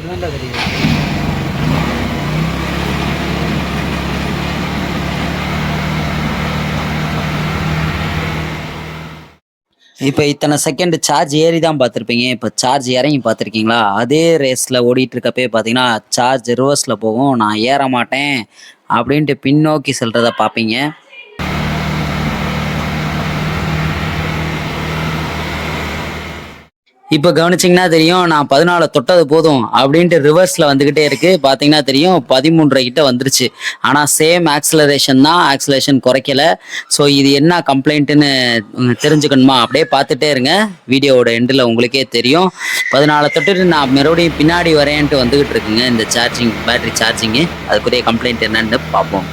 இப்படிதான்டா தெரியுது. இப்போ இத்தனை செகண்ட் சார்ஜ் ஏறி தான் பார்த்துருப்பீங்க. இப்போ சார்ஜ் இறங்கி பார்த்துருக்கீங்களா? அதே ரேஸில் ஓடிட்டு இருக்கப்பே பார்த்தீங்கன்னா சார்ஜ் ரிவர்ஸில் போகும். நான் ஏற மாட்டேன் அப்படின்ட்டு பின்னோக்கி செல்றதை பார்ப்பீங்க. இப்போ கவனிச்சிங்கன்னா தெரியும், நான் 14 தொட்டது போதும் அப்படின்ட்டு ரிவர்ஸில் வந்துக்கிட்டே இருக்குது. பார்த்தீங்கன்னா தெரியும் 13 கிட்ட வந்துருச்சு. ஆனால் சேம் ஆக்சிலரேஷன் தான், ஆக்சிலரேஷன் குறைக்கல. ஸோ இது என்ன கம்ப்ளைண்ட்டுன்னு தெரிஞ்சுக்கணுமா? அப்படியே பார்த்துட்டே இருங்க, வீடியோவோட எண்டில் உங்களுக்கே தெரியும். 14 தொட்டுட்டு நான் மறுபடியும் பின்னாடி வரேன்ட்டு வந்துக்கிட்டு இருக்குங்க இந்த சார்ஜிங், பேட்டரி சார்ஜிங்கு. அதுக்குரிய கம்ப்ளைண்ட் என்னன்னு பார்ப்போம்.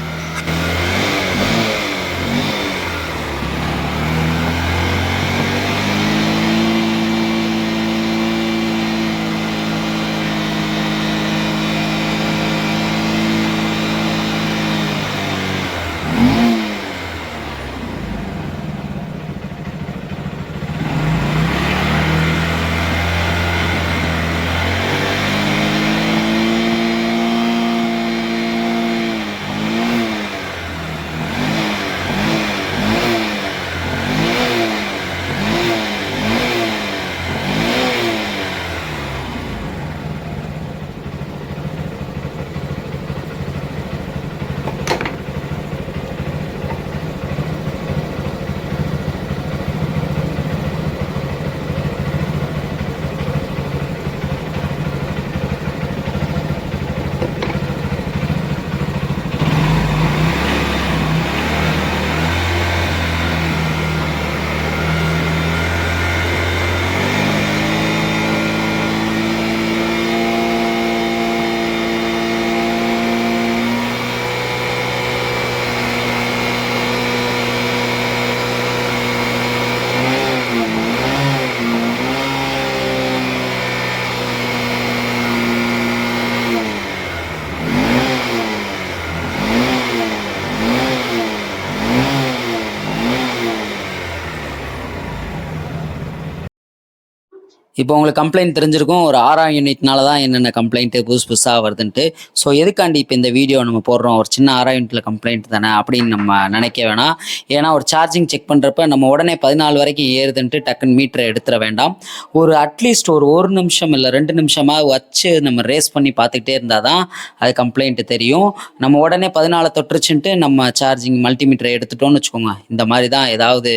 இப்போ உங்களுக்கு கம்ப்ளைண்ட் தெரிஞ்சிருக்கும், ஒரு 6ஆம் யூனிட்னால தான் என்னென்ன கம்ப்ளைண்ட்டு புதுசாக வருதுன்ட்டு. ஸோ எதுக்காண்டி இப்போ இந்த வீடியோ நம்ம போடுறோம், ஒரு சின்ன 6ஆம் யூனிட்டில் கம்ப்ளைண்ட் தானே அப்படின்னு நம்ம நினைக்க வேணாம். ஏன்னா ஒரு சார்ஜிங் செக் பண்ணுறப்ப நம்ம உடனே 14 வரைக்கும் ஏறுதுன்ட்டு டக்குன்னு மீட்டரை எடுத்துட வேண்டாம். ஒரு அட்லீஸ்ட் ஒரு நிமிஷம் இல்லை 2 நிமிஷமாக வச்சு நம்ம ரேஸ் பண்ணி பார்த்துக்கிட்டே இருந்தால் தான் அது கம்ப்ளைண்ட்டு தெரியும். நம்ம உடனே 14 தொட்டுருச்சுன்ட்டு நம்ம சார்ஜிங் மல்டிமீட்டரை எடுத்துட்டோம்னு வச்சுக்கோங்க, இந்த மாதிரி தான் ஏதாவது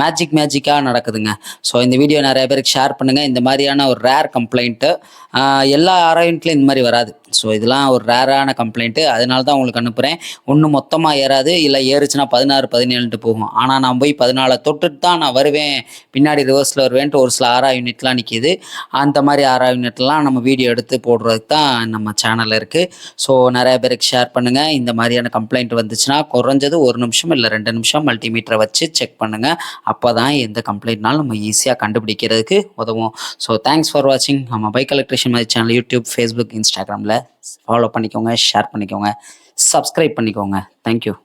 மேஜிக்காக நடக்குதுங்க. ஸோ இந்த வீடியோ நிறைய பேருக்கு ஷேர் பண்ணுங்கள். இந்த மாதிரியான ஒரு ரேர் கம்ப்ளைண்ட்டு எல்லா ஆராய்ன்ட்லையும் இந்த மாதிரி வராது. ஸோ இதெல்லாம் ஒரு ரேரான கம்ப்ளைண்ட்டு, அதனால தான் உங்களுக்கு அனுப்புகிறேன். ஒன்றும் மொத்தமாக ஏறாது, இல்லை ஏறுச்சுன்னா 16 17ன்ட்டு போகும். ஆனால் நான் போய் 14 தொட்டுட்டு தான் நான் வருவேன், பின்னாடி ரிவர்ஸில் வருவேன்ட்டு ஒரு சில 6ஆம் யூனிட்லாம் நிற்கிது. அந்த மாதிரி 6ஆம் யூனிட்லாம் நம்ம வீடியோ எடுத்து போடுறதுக்கு தான் நம்ம சேனலில் இருக்குது. ஸோ நிறைய பேருக்கு ஷேர் பண்ணுங்கள். இந்த மாதிரியான கம்ப்ளைண்ட் வந்துச்சுன்னா குறைஞ்சது 1 நிமிஷம் இல்லை 2 நிமிஷம் மல்டிமீட்டரை வச்சு செக் பண்ணுங்கள். அப்போ தான் எந்த கம்ப்ளைண்ட்னாலும் நம்ம ஈஸியாக கண்டுபிடிக்கிறதுக்கு உதவும். ஸோ தேங்க்ஸ் ஃபார் வாட்சிங். நம்ம பைக் எலக்ட்ரிஷியன் மாதிரி சேனல் யூடியூப், ஃபேஸ்புக், இன்ஸ்டாகிராமில் ஃபாலோ பண்ணிக்கோங்க, ஷேர் பண்ணிக்கோங்க, சப்ஸ்கிரைப் பண்ணிக்கோங்க. தேங்க்யூ.